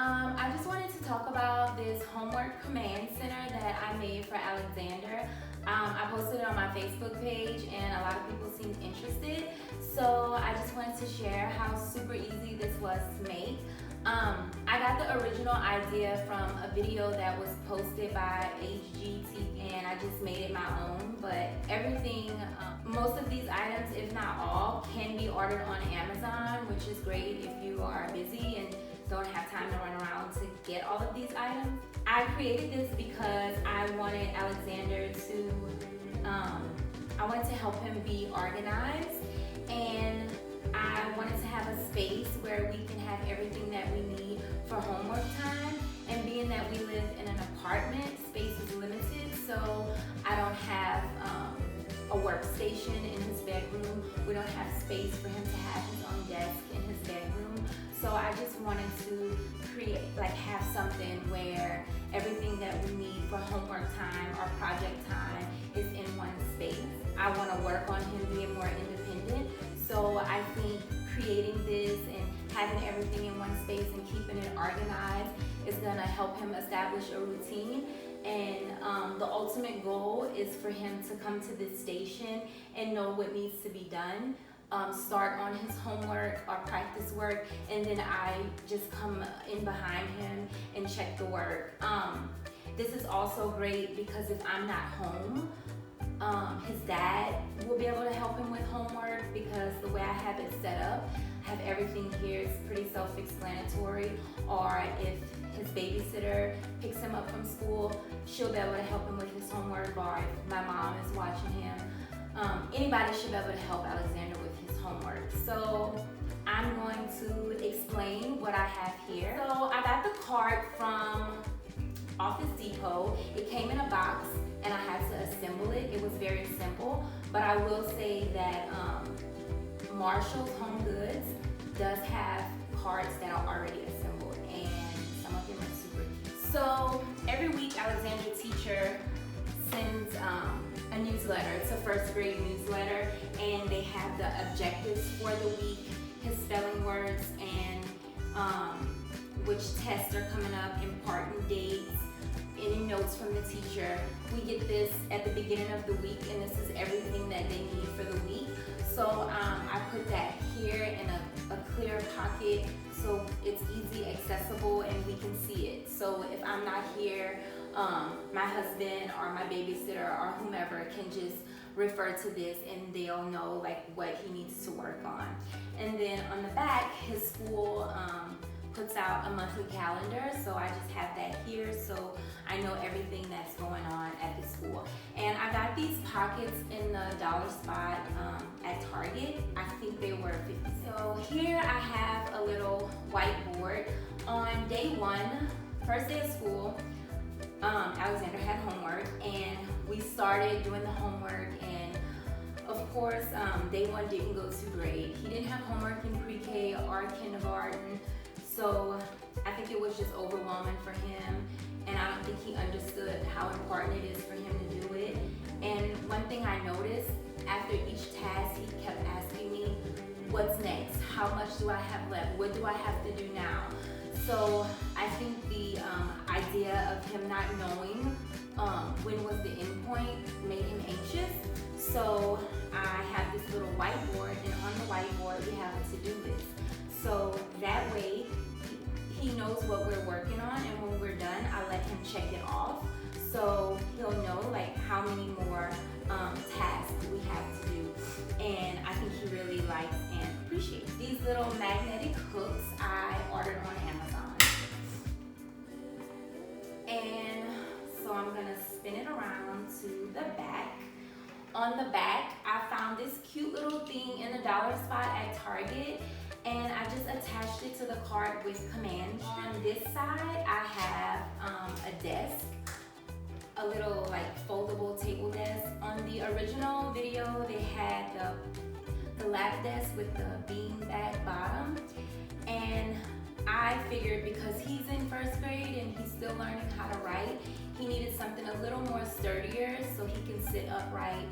I just wanted to talk about this homework command center that I made for Alexander. I posted it on my Facebook page and a lot of people seemed interested. So I just wanted to share how super easy this was to make. I got the original idea from a video that was posted by HGT and I just made it my own, but everything, most of these items, if not all, can be ordered on Amazon, which is great if you are busy and don't have time to run around to get all of these items. I created this because I wanted Alexander to, I wanted to help him be organized, and I wanted to have a space where we can have everything that we need for homework time. And being that we live in an apartment, space is limited, so I don't have a workstation in his bedroom. We don't have space for him to have his own desk in his bedroom. So I just wanted to create, have something where everything that we need for homework time or project time is in one space. I want to work on him being more independent. So I think creating this and having everything in one space and keeping it organized is gonna help him establish a routine. And the ultimate goal is for him to come to this station and know what needs to be done. Start on his homework or practice work, and then I just come in behind him and check the work. This is also great because if I'm not home, his dad will be able to help him with homework, because the way I have it set up, I have everything here is pretty self-explanatory. Or if his babysitter picks him up from school, she'll be able to help him with his homework, or if my mom is watching him, anybody should be able to help Alexander with his homework. So I'm going to explain what I have here. So I got the cart from Office Depot. It came in a box and I had to assemble it. It was very simple, but I will say that Marshall's Home Goods does have carts that are already assembled, and some of them are super cute. So every week Alexander's teacher sends a newsletter. It's a first grade newsletter, and they have the objectives for the week, his spelling words, and which tests are coming up, important dates, any notes from the teacher. We get this at the beginning of the week, and this is everything that they need for the week. So I put that here in a clear pocket so it's easy accessible and we can see it. So if I'm not here, my husband or my babysitter or whomever can just refer to this and they'll know what he needs to work on. And then on the back, his school puts out a monthly calendar, so I just have that here so I know everything that's going on at the school. And I got these pockets in the dollar spot at Target. I think they were 50 cents. So here I have a little whiteboard. On day one, first day of school, Alexander had homework and we started doing the homework, and of course day one didn't go too great. He didn't have homework in pre-K or kindergarten, so I think it was just overwhelming for him, and I don't think he understood how important it is for him to do it. And one thing I noticed, after each task he kept asking me, what's next? How much do I have left? What do I have to do now? So I think the idea of him not knowing when was the end point made him anxious. So I have this little whiteboard, and on the whiteboard we have a to-do list. So that way he knows what we're working on, and when we're done, I let him check it off. So he'll know how many more tasks we have to do. And I think he really likes and appreciates. These little magnetic hooks I ordered on Amazon. And so I'm gonna spin it around to the back. On the back, I found this cute little thing in the dollar spot at Target, and I just attached it to the cart with commands. On this side, I have a desk, a little foldable table desk. On the original video, they had the lap desk with the beanbag bottom, and I figured because he's in first grade and he's still learning how to write, he needed something a little more sturdier so he can sit upright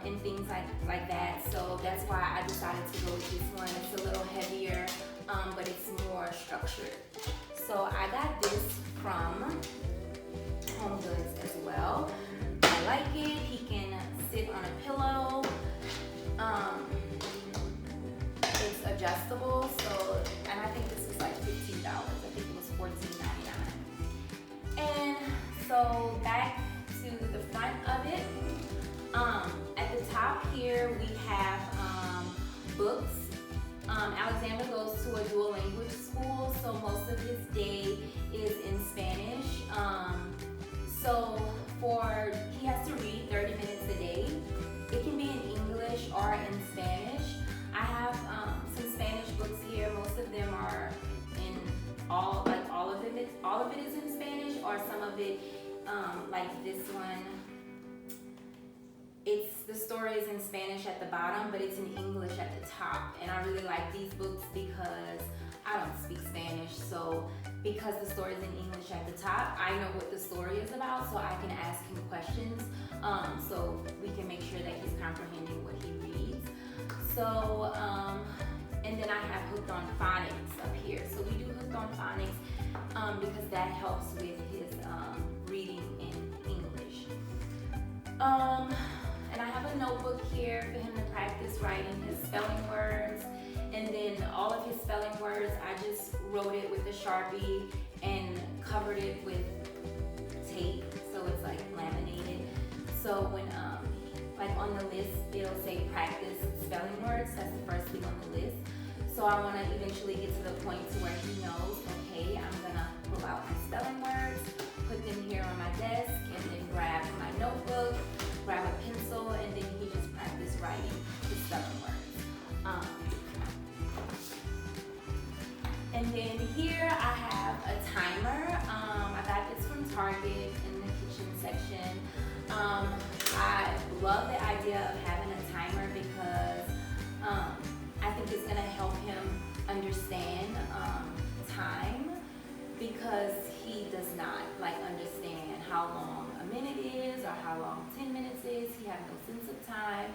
and things like that. So that's why I decided to go with this one. It's a little heavier, but it's more structured. So I got this from Home Goods as well. I like it. He can sit on a pillow. It's adjustable, so, and I think this was like $15. I think it was $14.99. And so back to the front of it. At the top here we have books. Alexander goes to a dual language school, so most of his day is in Spanish. He has to read 30 minutes a day. It can be in English or in Spanish. I have some Spanish books here. Most of them are in all of it is in Spanish, or some of it, like this one. The story is in Spanish at the bottom, but it's in English at the top. And I really like these books because I don't speak Spanish, so because the story is in English at the top, I know what the story is about, so I can ask him questions, so we can make sure that he's comprehending what he reads. So, and then I have Hooked on Phonics up here. So we do Hooked on Phonics because that helps with his reading in English. And I have a notebook here for him to practice writing his spelling words. And then all of his spelling words, I just wrote it with a Sharpie and covered it with tape, so it's like laminated. So when, like on the list, it'll say practice spelling words. That's the first thing on the list. So I want to eventually get to the point to where he knows, okay, I'm gonna pull out my spelling words, put them here on my desk, and then grab my notebook, grab a pencil, and then he just practice writing his spelling words. And then here I have a timer. I got this from Target in the kitchen section. I love the idea of having a timer because I think it's gonna help him understand time, because he does not understand how long a minute is or how long 10 minutes is. He has no sense of time.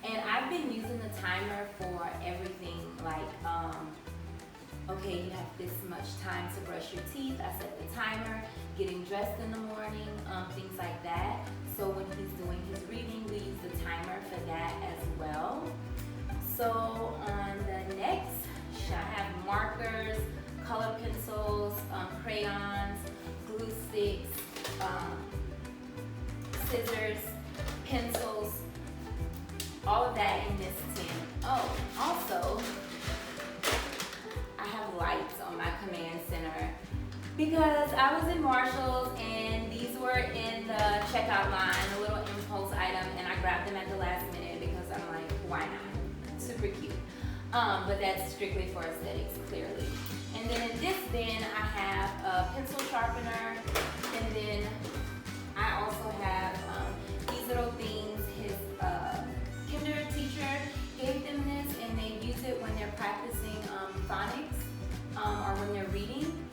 And I've been using the timer for everything, okay, you have this much time to brush your teeth. I set the timer, getting dressed in the morning, things like that. So when he's doing his reading, we use the timer for that as well. So on the next, I have markers, color pencils, crayons, glue sticks, scissors, pencils, all of that in this tin. Oh, also, I have lights on my command center because I was in Marshall's and these were in the checkout line, a little impulse item, and I grabbed them at the last minute because I'm like, why not? Super cute. But that's strictly for aesthetics, clearly. And then in this bin, I have a pencil sharpener, and then I also have these little things. His kinder teacher gave them this, and they use it when they're practicing phonics or when they're reading.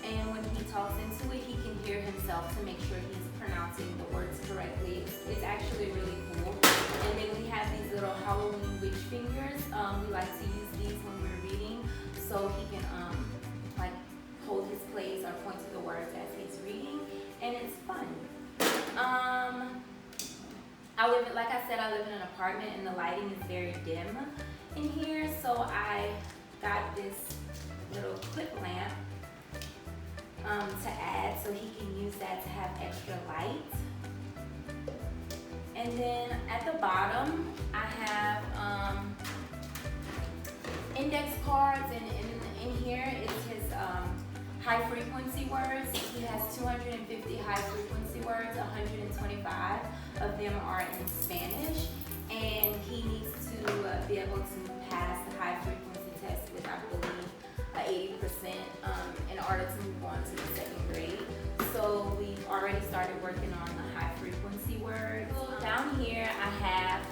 And when he talks into it, he can hear himself to make sure he's pronouncing the words correctly. It's actually really cool. And then we have these little Halloween witch fingers. We like to use these when we're reading, so he can hold his place or point to the words as he's reading, and it's fun. Like I said, I live in an apartment and the lighting is very dim in here, so I got this little clip lamp to add, so he can use that to have extra light. And then at the bottom, I have index cards, and in here is his high frequency words. He has 250 high frequency words, 125 of them are in Spanish, and he needs to be able to pass the high frequency test with, I believe, 80% in order to move on to the second grade. So we've already started working on the high frequency words. Down here I have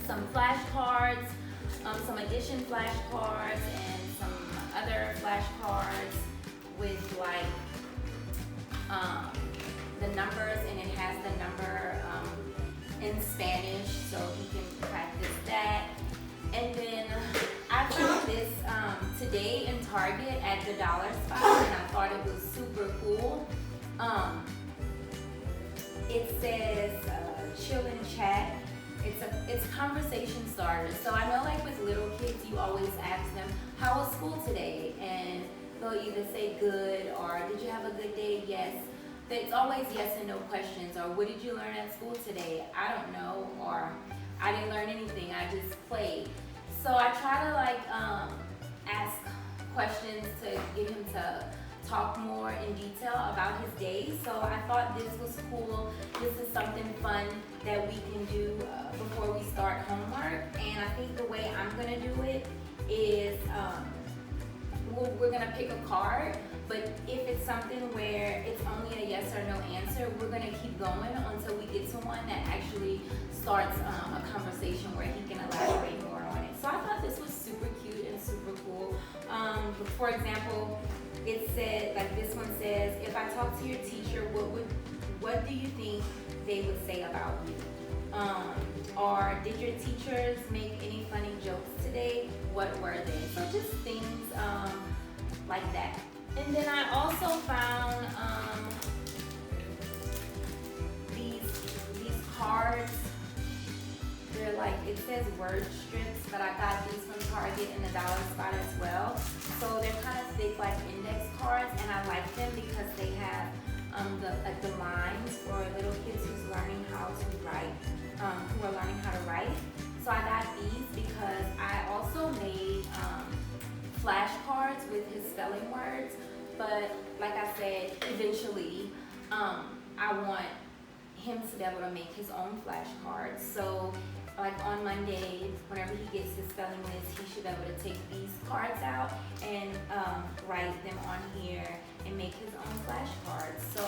some flashcards, some addition flashcards, and some other flashcards with the numbers, and it has the number in Spanish, so he can practice that. And then I found this today in Target at the dollar spot, and I thought it was super cool. It says chill and chat. It's conversation starters. So I know, like with little kids, you always ask them, how was school today? And they'll either say good, or did you have a good day? Yes. It's always yes and no questions. Or what did you learn at school today? I don't know. Or I didn't learn anything, I just played. So I try to ask questions to get him to talk more in detail about his day. So I thought this was cool. This is something fun that we can do before we start homework. And I think the way I'm gonna do it is we're gonna pick a card, but if it's something where it's only a yes or no answer, we're gonna keep going until we get to one that actually starts a conversation where he can elaborate more on it. So I thought this was super cute and super cool. For example, it said, like this one says, if I talk to your teacher, what do you think they would say about you? Or did your teachers make any funny jokes today? What were they? So just things like that. And then I also found these cards. They're like, it says word strips, but I got these from Target and the dollar spot as well. So they're kind of thick, like index cards, and I like them because they have the lines for little kids who's learning how to write, who are learning how to write. So I got these because I also made flashcards with his spelling words, but like I said, eventually I want him to be able to make his own flashcards. So like on Monday, whenever he gets his spelling list, he should be able to take these cards out and write them on here and make his own flashcards. So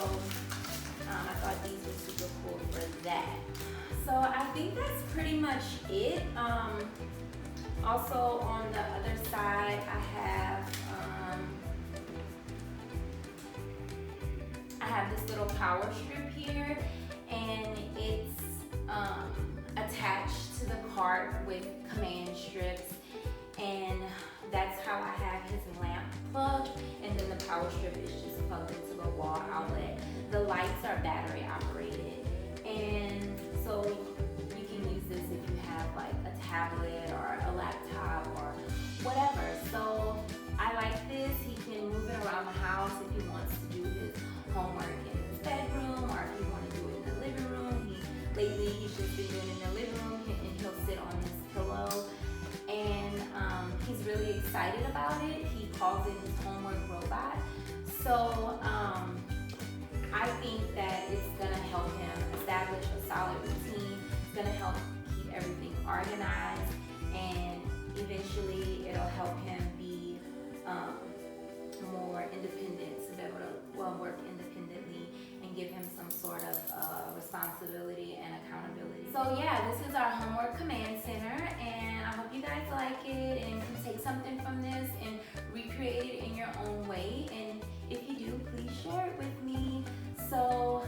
I thought these were super cool for that. So I think that's pretty much it. Also on the other side, I have this little power strip here, and it's attached to the cart with command strips, and that's how I have his lamp plugged, and then the power strip is just plugged into the wall outlet. The lights are battery operated, and so you can use this if you have like a tablet or a laptop or whatever. So I like this. He can move it around the house if he wants to do his homework in his bedroom, or if he wants to do it in the living room. Lately he's just been doing it in the living room, and he'll sit on this pillow, and he's really excited about it. He calls it his homework robot. So I think that it's gonna help him establish a solid routine. It's gonna help keep everything organized, and eventually it'll help him be more independent, to be able to work independently and give him some sort of responsibility and accountability. So yeah, this is our homework command center, and I hope you guys like it and can take something from this and recreate it in your own way. And if you do, please share it with me. So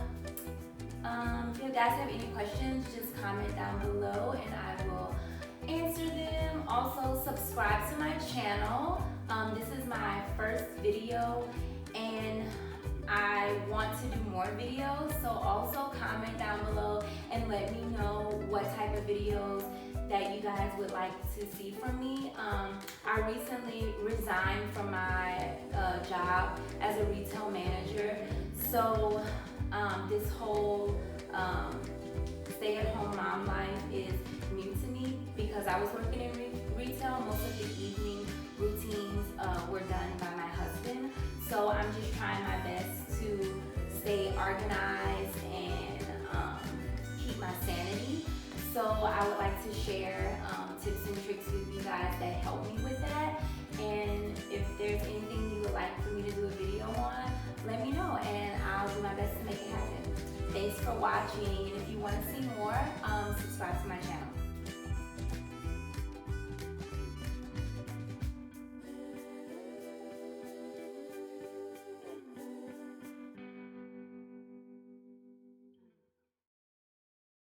if you guys have any questions, just comment down below and I will answer them. Also, subscribe to my channel. This is my first video, and I want to do more videos, so also comment down below and let me know what type of videos that you guys would like to see from me. I recently resigned from my job as a retail manager, so this whole stay-at-home mom life is new to me because I was working in retail. Most of the evening routines were done by my husband. So I'm just trying my best to stay organized and keep my sanity. So I would like to share tips and tricks with you guys that help me with that. And if there's anything you would like for me to do a video on, let me know and I'll do my best to make it happen. Thanks for watching, and if you want to see more, subscribe to my channel.